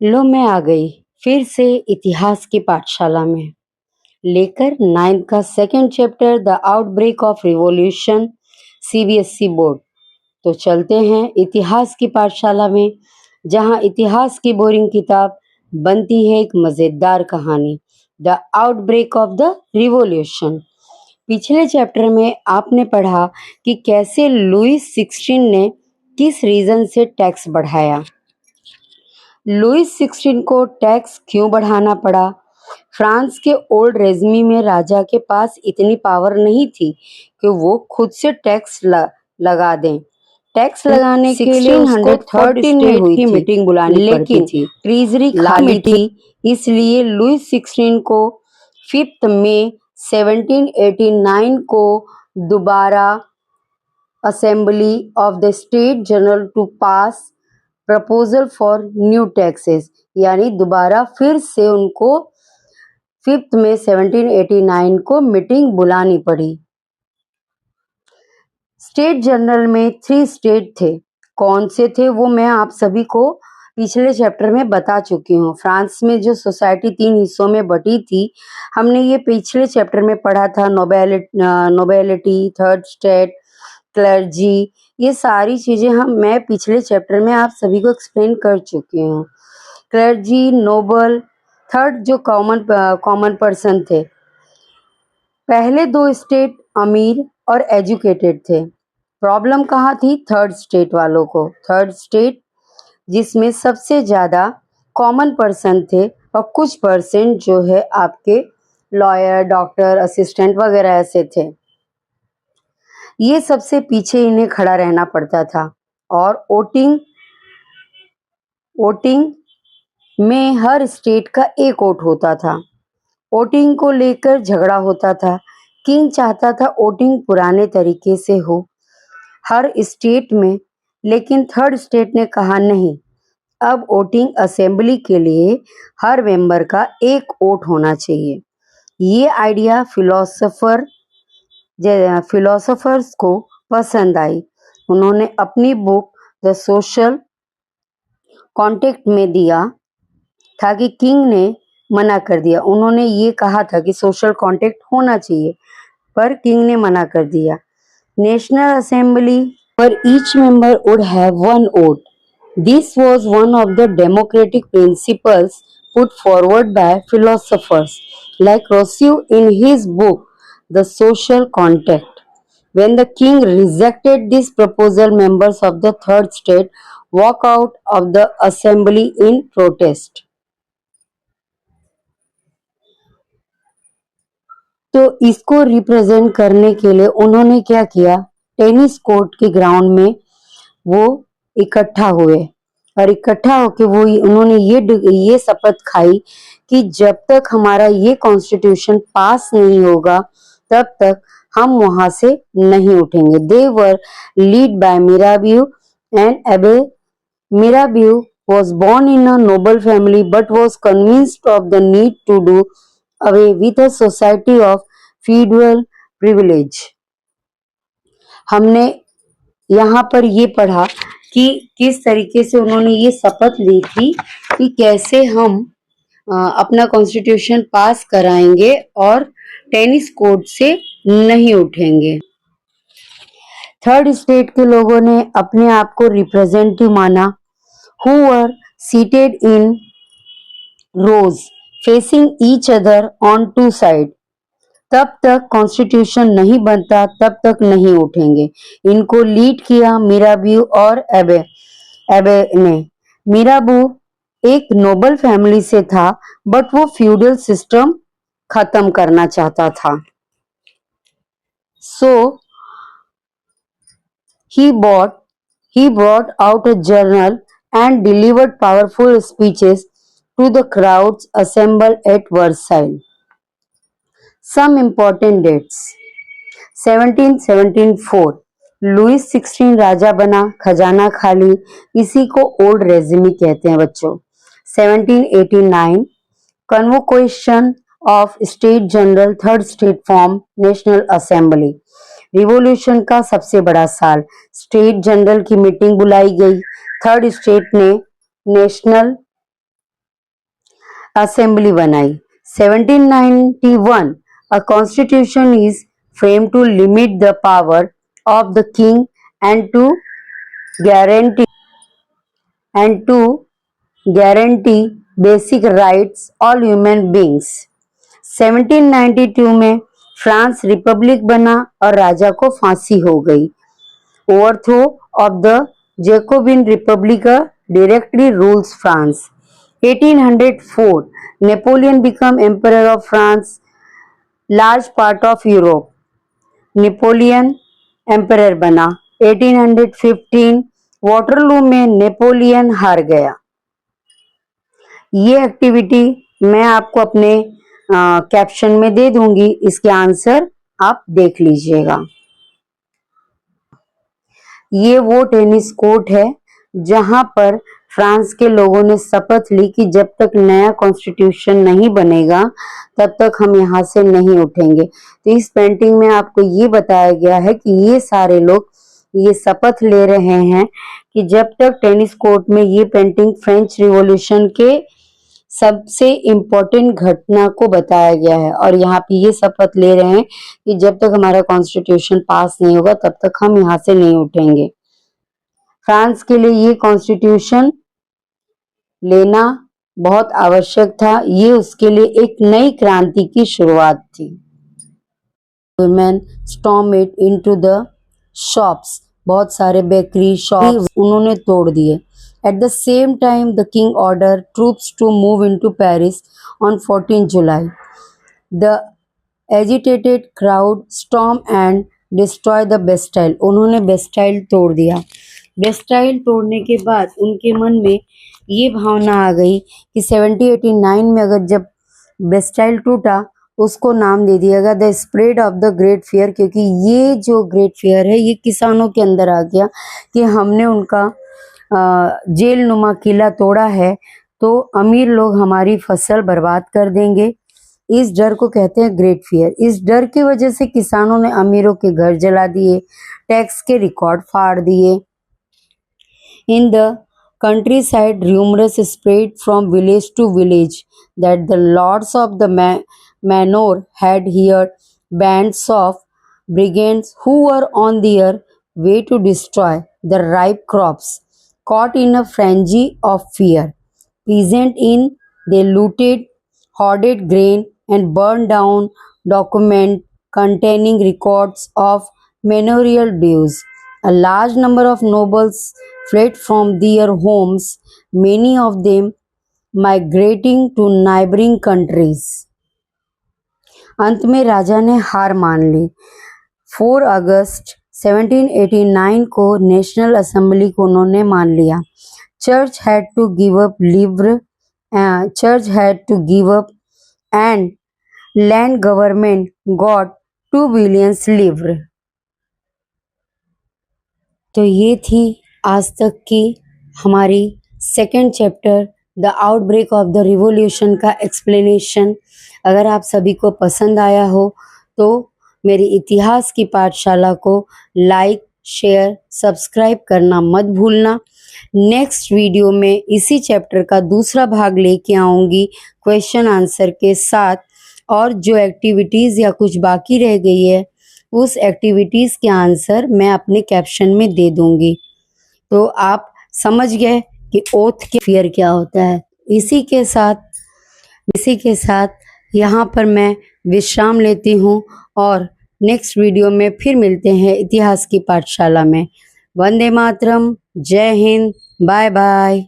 लो मैं आ गई फिर से इतिहास की पाठशाला में लेकर 9th का second chapter the outbreak of revolution CBSE board. तो चलते हैं इतिहास की पाठशाला में, जहां इतिहास की बोरिंग किताब बनती है एक मजेदार कहानी, the outbreak of the revolution. पिछले चैप्टर में आपने पढ़ा कि कैसे लुईस 16 ने किस रीजन से टैक्स बढ़ाया। लुईस 16 को टैक्स क्यों बढ़ाना पड़ा? फ्रांस के ओल्ड रेजिमी में राजा के पास इतनी पावर नहीं थी कि वो खुद से टैक्स लगा दें। टैक्स लगाने के लिए उसको थर्ड स्टेट की मीटिंग बुलानी पड़ती थी। ट्रीजरी खाली थी, इसलिए लुईस 16 को 5 मई 1789 को दोबारा assembly of the state general to pass proposal for new taxes, यानी दोबारा फिर से उनको 5 मई 1789 को मीटिंग बुलानी पड़ी। स्टेट जनरल में 3 स्टेट थे। कौन से थे वो मैं आप सभी को पिछले चैप्टर में बता चुकी हूँ। फ्रांस में जो सोसाइटी 3 हिस्सों में बटी थी, हमने ये पिछले चैप्टर में पढ़ा था। नोबेलिटी, थर्ड स्टेट, क्लर्जी, ये सारी चीजें मैं पिछले चैप्टर में आप सभी को एक्सप्लेन कर चुकी हूँ। क्लर्जी, नोबल, थर्ड जो कॉमन पर्सन थे। पहले 2 स्टेट अमीर और एजुकेटेड थे। प्रॉब्लम कहाँ थी? थर्ड स्टेट वालों को। थर्ड स्टेट जिसमें सबसे ज्यादा कॉमन पर्सन थे और कुछ परसेंट जो है आपके लॉयर, डॉक्टर, असिस्टेंट वगैरह ऐसे थे। ये सबसे पीछे इन्हें खड़ा रहना पड़ता था और वोटिंग में हर स्टेट का एक वोट होता था। वोटिंग को लेकर झगड़ा होता था। किंग चाहता था वोटिंग पुराने तरीके से हो हर स्टेट में, लेकिन थर्ड स्टेट ने कहा नहीं, अब वोटिंग असेंबली के लिए हर मेंबर का एक वोट होना चाहिए। ये आइडिया फिलोसोफर्स को पसंद आई। उन्होंने अपनी बुक द सोशल कॉन्ट्रैक्ट में दिया था कि किंग ने मना कर दिया। उन्होंने ये कहा था कि सोशल कॉन्ट्रैक्ट होना चाहिए, पर किंग ने मना कर दिया। नेशनल असेंबली पर each member would have one vote. This was one of the democratic principles put forward by philosophers like Rousseau in his book The Social Contract. When the king rejected this proposal, members of the third state walked out of the assembly in protest. तो इसको represent करने के लिए उन्होंने क्या किया? Tennis court के ground में वो इकट्ठा हुए और इकट्ठा होके उन्होंने ये शपथ खाई कि जब तक हमारा ये कॉन्स्टिट्यूशन पास नहीं होगा तब तक हम वहां से नहीं उठेंगे। दे वर लीड बाय मिराबियो एंड एबे Mirabeau was born in a noble family but was convinced of the need to do away with a society of feudal privilege. हमने यहाँ पर ये पढ़ा कि किस तरीके से उन्होंने ये शपथ ली थी कि कैसे हम अपना कॉन्स्टिट्यूशन पास कराएंगे और टेनिस कोर्ट से नहीं उठेंगे। थर्ड स्टेट के लोगों ने अपने आप को रिप्रेजेंटेटिव माना, who were seated in rows facing each other on 2 sides. तब तक कॉन्स्टिट्यूशन नहीं बनता तब तक नहीं उठेंगे। इनको लीड किया मिराबियो और एबे ने। मिराबू एक नोबल फैमिली से था बट वो फ्यूडल सिस्टम खत्म करना चाहता था। सो he brought out a journal and delivered powerful speeches to the crowds assembled at Versailles. Some important dates: 1774 Lewis 16 राजा बना, खजाना खाली, इसी को ओल्ड रेजिमी कहते हैं बच्चों। 1789 convocation of state general, third state form, national assembly. Revolution का सबसे बड़ा साल, स्टेट जनरल की मीटिंग बुलाई गई, थर्ड स्टेट ने नेशनल असेंबली बनाई। 1791 a constitution is framed to limit the power of the king and to guarantee basic rights all human beings। 1792 में फ्रांस रिपब्लिक बना और राजा को फांसी हो गई। Overthrow of the Jacobian Republic directly rules France। 1804 Napoleon became emperor of France, large part of Europe। Napoleon emperor बना। 1815 Waterloo में Napoleon हार गया। ये एक्टिविटी मैं आपको अपने कैप्शन में दे दूंगी, इसके आंसर आप देख लीजिएगा। ये वो टेनिस कोर्ट है जहां पर फ्रांस के लोगों ने शपथ ली कि जब तक नया कॉन्स्टिट्यूशन नहीं बनेगा तब तक हम यहाँ से नहीं उठेंगे। तो इस पेंटिंग में आपको ये बताया गया है कि ये सारे लोग ये शपथ ले रहे हैं कि जब तक टेनिस कोर्ट में ये पेंटिंग फ्रेंच रिवॉल्यूशन के सबसे इम्पोर्टेंट घटना को बताया गया है और यहाँ पे ये शपथ ले रहे हैं कि जब तक हमारा कॉन्स्टिट्यूशन पास नहीं होगा तब तक हम यहाँ से नहीं उठेंगे। फ्रांस के लिए ये कॉन्स्टिट्यूशन लेना बहुत आवश्यक था, ये उसके लिए एक नई क्रांति की शुरुआत थी। Women storm it into the shops, बहुत सारे बेकरी शॉप्स उन्होंने तोड़ दिए। At the same time, the king ordered troops to move into Paris on 14 July. The agitated crowd stormed and destroyed the Bastille. उन्होंने बेस्टाइल तोड़ दिया। Bastille तोड़ने के बाद उनके मन में ये भावना आ गई कि 1789 में अगर जब बेस्टाइल टूटा उसको नाम दे दिया गया the spread of the great fair, क्योंकि ये जो ग्रेट फेयर है ये किसानों के अंदर आ गया कि हमने उनका जेल नुमा किला तोड़ा है तो अमीर लोग हमारी फसल बर्बाद कर देंगे। इस डर को कहते हैं ग्रेट फियर। इस डर की वजह से किसानों ने अमीरों के घर जला दिए, टैक्स के रिकॉर्ड फाड़ दिए। In the countryside rumours spread from village to village that the lords of the manor had here bands of brigands who were on their way to destroy the ripe crops. Caught in a frenzy of fear, peasant in they looted, hoarded grain and burned down document containing records of manorial dues. A large number of nobles fled from their homes, many of them migrating to neighboring countries. अंत में राजा ने हार मान ली। 4 अगस्त 1789 को national assembly को उन्होंने मान लिया। Church had to give up and land government got 2 billion livre. तो ये थी आज तक की हमारी second chapter the outbreak of the revolution का एक्सप्लेनेशन। अगर आप सभी को पसंद आया हो तो मेरी इतिहास की पाठशाला को लाइक, शेयर, सब्सक्राइब करना मत भूलना। नेक्स्ट वीडियो में इसी चैप्टर का दूसरा भाग लेके आऊँगी क्वेश्चन आंसर के साथ, और जो एक्टिविटीज़ या कुछ बाकी रह गई है उस एक्टिविटीज़ के आंसर मैं अपने कैप्शन में दे दूँगी। तो आप समझ गए कि ओथ के फियर क्या होता है। इसी के साथ यहाँ पर मैं विश्राम लेती हूँ और नेक्स्ट वीडियो में फिर मिलते हैं इतिहास की पाठशाला में। वंदे मातरम, जय हिंद, बाय बाय।